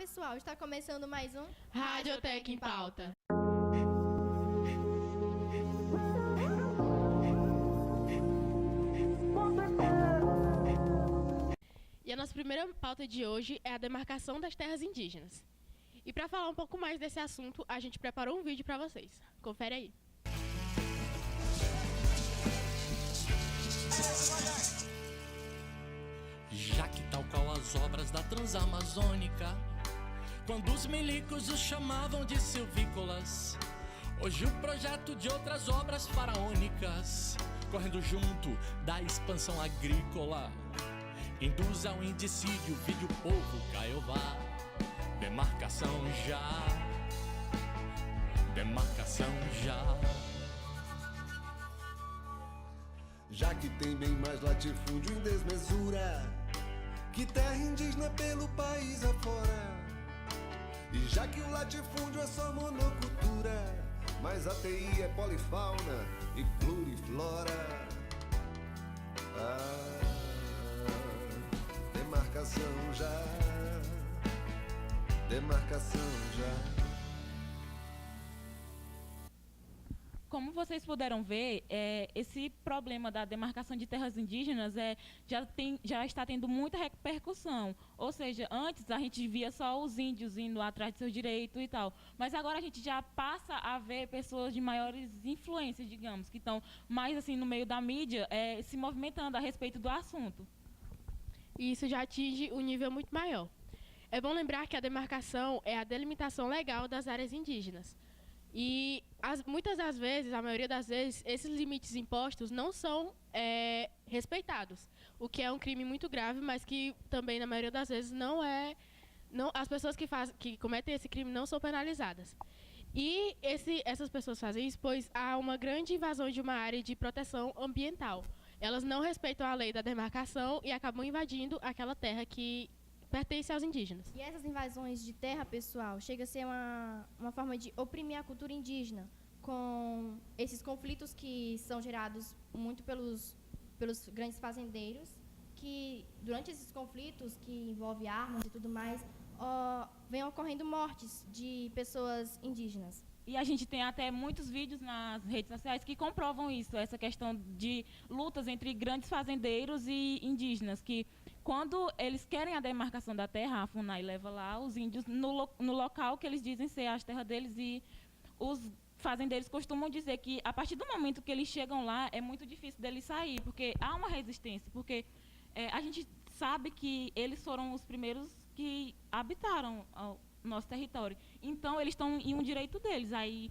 pessoal, está começando mais um Radiotec em Pauta. E a nossa primeira pauta de hoje é a demarcação das terras indígenas. E para falar um pouco mais desse assunto, a gente preparou um vídeo para vocês. Confere aí. Já que tal qual as obras da Transamazônica, quando os milicos os chamavam de silvícolas, hoje o projeto de outras obras faraônicas, correndo junto da expansão agrícola, induz ao indicídio, vide o povo Caiová. Demarcação já, demarcação já. Já que tem bem mais latifúndio em desmesura que terra indígena pelo país afora, e já que o latifúndio é só monocultura, mas a TI é polifauna e pluriflora. Demarcação já, demarcação já. Como vocês puderam ver, esse problema da demarcação de terras indígenas já está tendo muita repercussão. Ou seja, antes a gente via só os índios indo atrás de seus direitos e tal. Mas agora a gente já passa a ver pessoas de maiores influências, digamos, que estão mais assim no meio da mídia, se movimentando a respeito do assunto. E isso já atinge um nível muito maior. É bom lembrar que a demarcação é a delimitação legal das áreas indígenas. E muitas das vezes, a maioria das vezes, esses limites impostos não são respeitados, o que é um crime muito grave, mas que também, na maioria das vezes, as pessoas que cometem esse crime não são penalizadas. E essas pessoas fazem isso pois há uma grande invasão de uma área de proteção ambiental. Elas não respeitam a lei da demarcação e acabam invadindo aquela terra que pertence aos indígenas. E essas invasões de terra, pessoal, chega a ser uma forma de oprimir a cultura indígena, com esses conflitos que são gerados muito pelos grandes fazendeiros, que durante esses conflitos, que envolvem armas e tudo mais, vem ocorrendo mortes de pessoas indígenas. E a gente tem até muitos vídeos nas redes sociais que comprovam isso, essa questão de lutas entre grandes fazendeiros e indígenas, que quando eles querem a demarcação da terra, a FUNAI leva lá os índios no local que eles dizem ser as terras deles, e os fazendeiros costumam dizer que a partir do momento que eles chegam lá é muito difícil deles sair, porque há uma resistência, porque a gente sabe que eles foram os primeiros que habitaram o nosso território. Então, eles estão em um direito deles. Aí,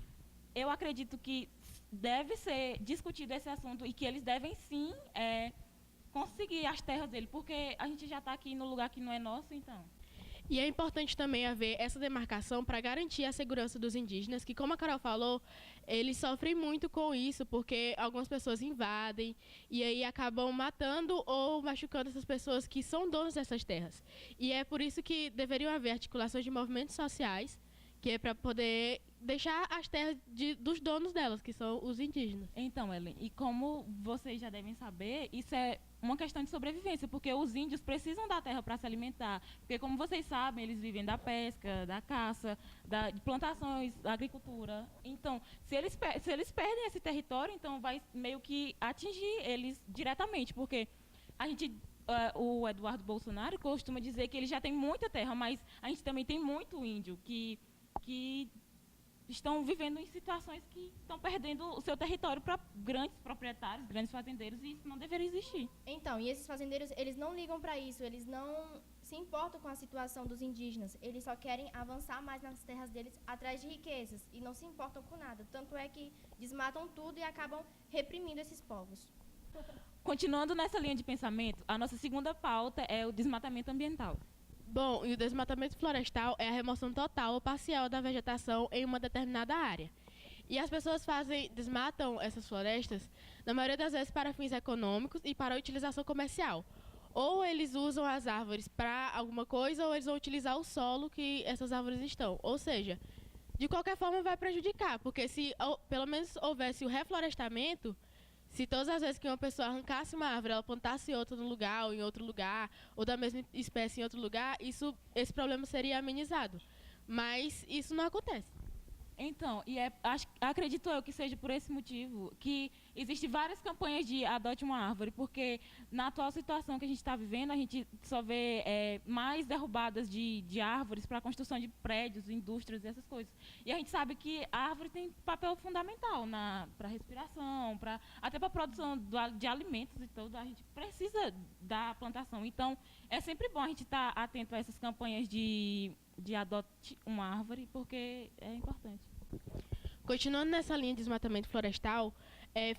eu acredito que deve ser discutido esse assunto e que eles devem, sim, conseguir as terras deles, porque a gente já está aqui no lugar que não é nosso, então. E é importante também haver essa demarcação para garantir a segurança dos indígenas, que, como a Carol falou, eles sofrem muito com isso, porque algumas pessoas invadem e aí acabam matando ou machucando essas pessoas que são donos dessas terras. E é por isso que deveriam haver articulações de movimentos sociais, que é para poder deixar as terras dos donos delas, que são os indígenas. Então, Ellen, e como vocês já devem saber, isso é uma questão de sobrevivência, porque os índios precisam da terra para se alimentar, porque, como vocês sabem, eles vivem da pesca, da caça, de plantações, da agricultura. Então, se eles perdem esse território, então vai meio que atingir eles diretamente, porque o Eduardo Bolsonaro costuma dizer que ele já tem muita terra, mas a gente também tem muito índio que estão vivendo em situações que estão perdendo o seu território para grandes proprietários, grandes fazendeiros, e isso não deveria existir. Então, e esses fazendeiros, eles não ligam para isso, eles não se importam com a situação dos indígenas, eles só querem avançar mais nas terras deles atrás de riquezas e não se importam com nada. Tanto é que desmatam tudo e acabam reprimindo esses povos. Continuando nessa linha de pensamento, a nossa segunda pauta é o desmatamento ambiental. Bom, e o desmatamento florestal é a remoção total ou parcial da vegetação em uma determinada área. E as pessoas desmatam essas florestas, na maioria das vezes, para fins econômicos e para utilização comercial. Ou eles usam as árvores para alguma coisa, ou eles vão utilizar o solo que essas árvores estão. Ou seja, de qualquer forma vai prejudicar, porque se pelo menos houvesse o reflorestamento, Se todas as vezes que uma pessoa arrancasse uma árvore, ela plantasse outra no lugar, ou em outro lugar, ou da mesma espécie em outro lugar, esse problema seria amenizado. Mas isso não acontece. Então, acredito eu que seja por esse motivo que existem várias campanhas de adote uma árvore, porque na atual situação que a gente está vivendo, a gente só vê mais derrubadas de árvores para a construção de prédios, indústrias e essas coisas. E a gente sabe que a árvore tem papel fundamental para a respiração, até para a produção de alimentos e tudo. A gente precisa da plantação. Então, é sempre bom a gente estar atento a essas campanhas de adote uma árvore, porque é importante. Continuando nessa linha de desmatamento florestal,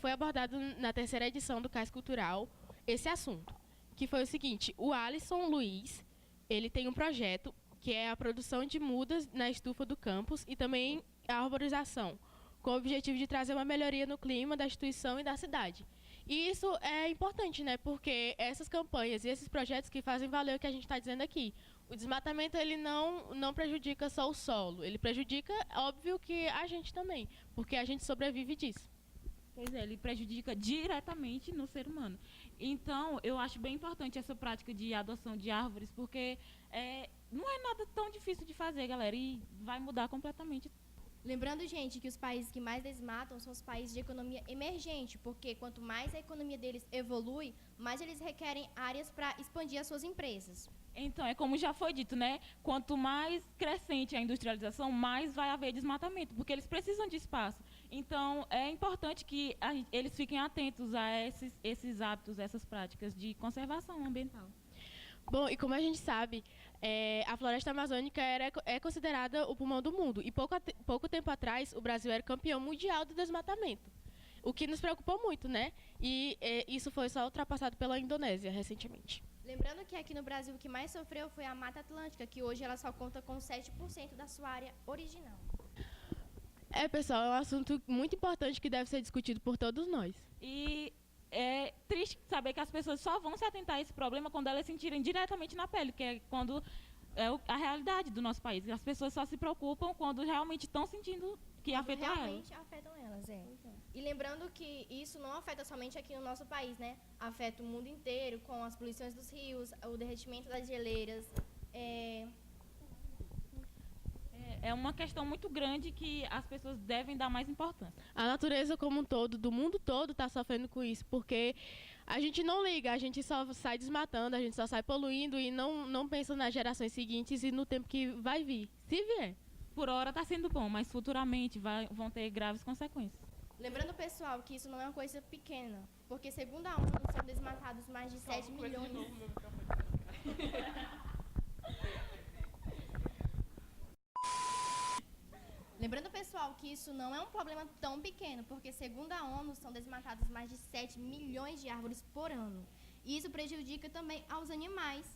foi abordado na 3ª edição do Cais Cultural esse assunto, que foi o seguinte: o Alisson Luiz, ele tem um projeto que é a produção de mudas na estufa do campus e também a arborização, com o objetivo de trazer uma melhoria no clima da instituição e da cidade. E isso é importante, né? Porque essas campanhas e esses projetos que fazem valer o que a gente está dizendo aqui. O desmatamento, ele não prejudica só o solo, ele prejudica, óbvio, que a gente também, porque a gente sobrevive disso. Pois é, ele prejudica diretamente no ser humano. Então, eu acho bem importante essa prática de adoção de árvores, porque não é nada tão difícil de fazer, galera, e vai mudar completamente. Lembrando, gente, que os países que mais desmatam são os países de economia emergente, porque quanto mais a economia deles evolui, mais eles requerem áreas para expandir as suas empresas. Então, é como já foi dito, né? Quanto mais crescente a industrialização, mais vai haver desmatamento, porque eles precisam de espaço. Então, é importante que eles fiquem atentos a esses hábitos, essas práticas de conservação ambiental. Bom, e como a gente sabe, a floresta amazônica é considerada o pulmão do mundo. E pouco tempo atrás, o Brasil era campeão mundial do desmatamento, o que nos preocupou muito, né? E isso foi só ultrapassado pela Indonésia recentemente. Lembrando que aqui no Brasil o que mais sofreu foi a Mata Atlântica, que hoje ela só conta com 7% da sua área original. Pessoal, é um assunto muito importante que deve ser discutido por todos nós. E é triste saber que as pessoas só vão se atentar a esse problema quando elas sentirem diretamente na pele, que é quando a realidade do nosso país. As pessoas só se preocupam quando realmente estão sentindo que afetam elas. Realmente afetam elas, E lembrando que isso não afeta somente aqui no nosso país, né? Afeta o mundo inteiro, com as poluições dos rios, o derretimento das geleiras. É uma questão muito grande que as pessoas devem dar mais importância. A natureza como um todo, do mundo todo, está sofrendo com isso, porque a gente não liga, a gente só sai desmatando, a gente só sai poluindo e não pensa nas gerações seguintes e no tempo que vai vir, se vier. Por hora está sendo bom, mas futuramente vão ter graves consequências. Lembrando, pessoal, que isso não é uma coisa pequena, porque segundo a ONU são desmatados mais de 7 milhões. Lembrando, pessoal, que isso não é um problema tão pequeno, porque segundo a ONU são desmatados mais de 7 milhões de árvores por ano. E isso prejudica também aos animais,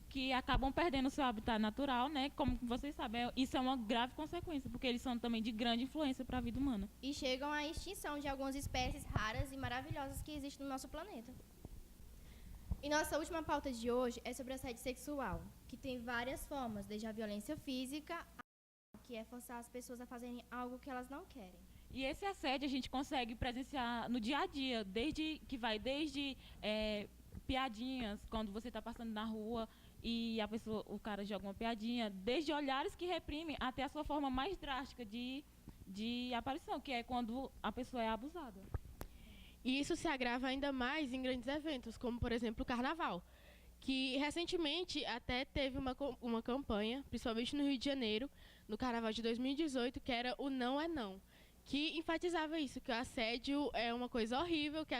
que acabam perdendo o seu habitat natural, né? Como vocês sabem, isso é uma grave consequência, porque eles são também de grande influência para a vida humana. E chegam à extinção de algumas espécies raras e maravilhosas que existem no nosso planeta. E nossa última pauta de hoje é sobre assédio sexual, que tem várias formas, desde a violência física, que é forçar as pessoas a fazerem algo que elas não querem. E esse assédio a gente consegue presenciar no dia a dia, desde piadinhas, quando você está passando na rua e o cara joga uma piadinha, desde olhares que reprimem até a sua forma mais drástica de aparição, que é quando a pessoa é abusada. E isso se agrava ainda mais em grandes eventos, como, por exemplo, o Carnaval, que recentemente até teve uma campanha, principalmente no Rio de Janeiro, no Carnaval de 2018, que era o Não é Não, que enfatizava isso, que o assédio é uma coisa horrível, que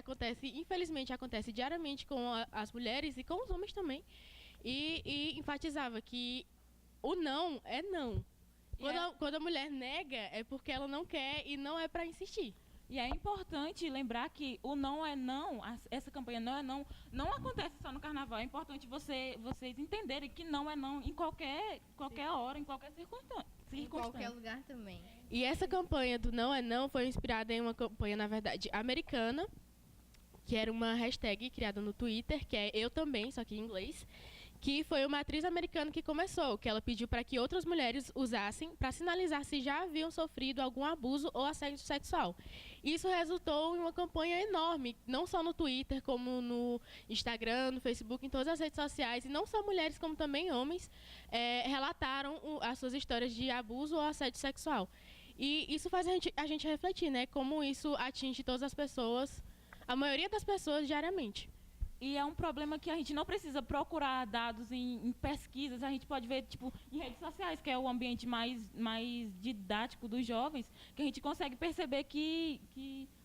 infelizmente acontece diariamente com as mulheres e com os homens também, e enfatizava que o não é não. Quando a mulher nega, é porque ela não quer e não é para insistir. E é importante lembrar que o não é não, essa campanha não é não, não acontece só no Carnaval. É importante vocês entenderem que não é não em qualquer hora, em qualquer circunstância. Em qualquer lugar também. E essa campanha do não é não foi inspirada em uma campanha, na verdade, americana, que era uma hashtag criada no Twitter, que é Eu Também, só que em inglês, que foi uma atriz americana que começou, que ela pediu para que outras mulheres usassem para sinalizar se já haviam sofrido algum abuso ou assédio sexual. Isso resultou em uma campanha enorme, não só no Twitter, como no Instagram, no Facebook, em todas as redes sociais, e não só mulheres, como também homens, relataram as suas histórias de abuso ou assédio sexual. E isso faz a gente refletir, né, como isso atinge todas as pessoas, a maioria das pessoas diariamente. E é um problema que a gente não precisa procurar dados em pesquisas, a gente pode ver tipo, em redes sociais, que é o ambiente mais didático dos jovens, que a gente consegue perceber que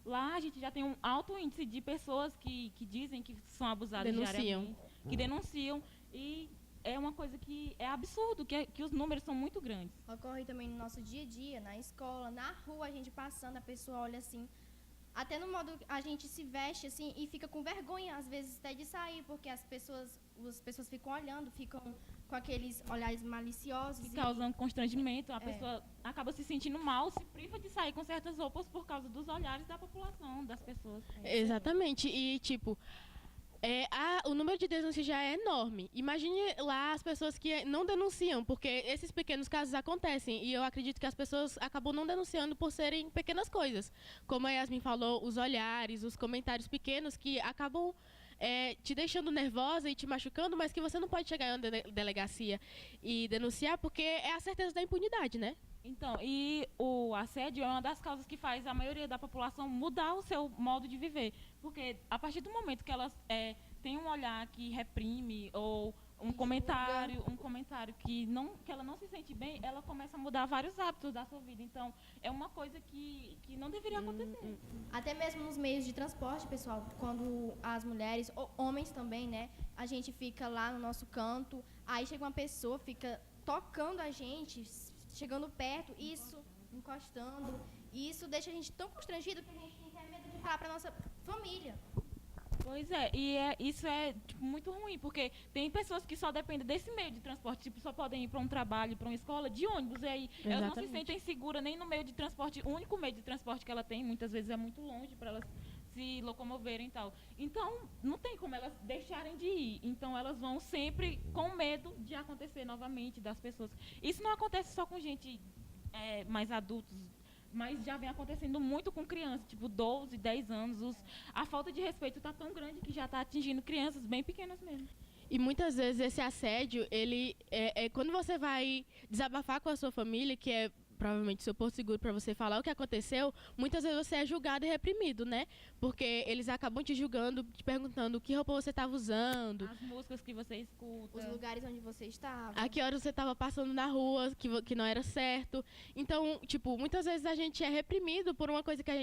lá a gente já tem um alto índice de pessoas que dizem que são abusadas diariamente, que denunciam, e é uma coisa que é absurdo, que os números são muito grandes. Ocorre também no nosso dia a dia, na escola, na rua, a gente passando, a pessoa olha assim, até no modo a gente se veste assim e fica com vergonha, às vezes, até de sair, porque as pessoas ficam olhando, ficam com aqueles olhares maliciosos. Que causam constrangimento, a pessoa acaba se sentindo mal, se priva de sair com certas roupas por causa dos olhares da população, das pessoas. Exatamente, e tipo... o número de denúncias já é enorme. Imagine lá as pessoas que não denunciam, porque esses pequenos casos acontecem. E eu acredito que as pessoas acabam não denunciando por serem pequenas coisas. Como a Yasmin falou, os olhares, os comentários pequenos que acabam te deixando nervosa e te machucando, mas que você não pode chegar em uma delegacia e denunciar, porque é a certeza da impunidade, né? Então, e o assédio é uma das causas que faz a maioria da população mudar o seu modo de viver. Porque a partir do momento que elas têm um olhar que reprime ou um comentário que ela não se sente bem, ela começa a mudar vários hábitos da sua vida. Então, é uma coisa que não deveria acontecer. Até mesmo nos meios de transporte, pessoal, quando as mulheres, ou homens também, né, a gente fica lá no nosso canto, aí chega uma pessoa, fica tocando a gente, chegando perto, encostando, e isso deixa a gente tão constrangido que a gente tem até medo de falar para nossa família. Pois é, e isso é tipo, muito ruim, porque tem pessoas que só dependem desse meio de transporte, tipo, só podem ir para um trabalho, para uma escola, de ônibus, e aí elas não se sentem seguras nem no meio de transporte, o único meio de transporte que ela tem, muitas vezes é muito longe para elas se locomoverem e tal. Então, não tem como elas deixarem de ir. Então, elas vão sempre com medo de acontecer novamente das pessoas. Isso não acontece só com gente mais adultos, mas já vem acontecendo muito com crianças, tipo 12, 10 anos. A falta de respeito está tão grande que já está atingindo crianças bem pequenas mesmo. E muitas vezes esse assédio, ele quando você vai desabafar com a sua família, que é provavelmente seu porto seguro para você falar o que aconteceu, muitas vezes você é julgado e reprimido, né? Porque eles acabam te julgando, te perguntando que roupa você estava usando. As músicas que você escuta. Os lugares onde você estava. A que horas você estava passando na rua, que não era certo. Então, tipo, muitas vezes a gente é reprimido por uma coisa que a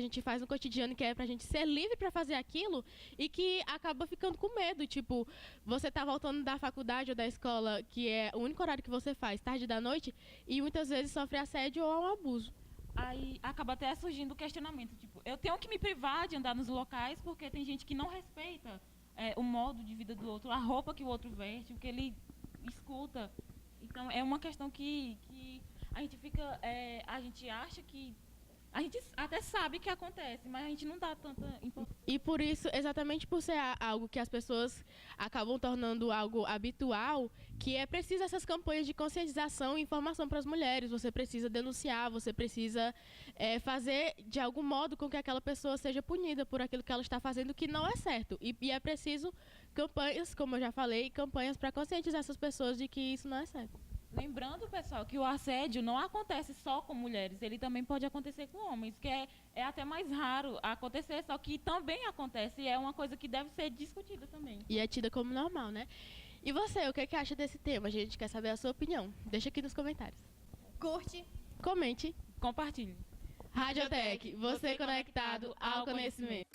gente faz no cotidiano, que é pra gente ser livre para fazer aquilo, e que acaba ficando com medo. Tipo, você tá voltando da faculdade ou da escola, que é o único horário que você faz, tarde da noite, e muitas vezes sofre assédio ou um abuso. Aí acaba até surgindo o questionamento, tipo, eu tenho que me privar de andar nos locais porque tem gente que não respeita o modo de vida do outro, a roupa que o outro veste, o que ele escuta. Então é uma questão que a gente fica, a gente acha que a gente até sabe que acontece, mas a gente não dá tanta importância. E por isso, exatamente por ser algo que as pessoas acabam tornando algo habitual, que é preciso essas campanhas de conscientização e informação para as mulheres. Você precisa denunciar, você precisa fazer de algum modo com que aquela pessoa seja punida por aquilo que ela está fazendo que não é certo. E é preciso campanhas, como eu já falei, campanhas para conscientizar essas pessoas de que isso não é certo. Lembrando, pessoal, que o assédio não acontece só com mulheres, ele também pode acontecer com homens, que é até mais raro acontecer, só que também acontece e é uma coisa que deve ser discutida também. E é tida como normal, né? E você, o que acha desse tema? A gente quer saber a sua opinião. Deixa aqui nos comentários. Curte, comente, Compartilhe. Radiotech, você conectado ao conhecimento.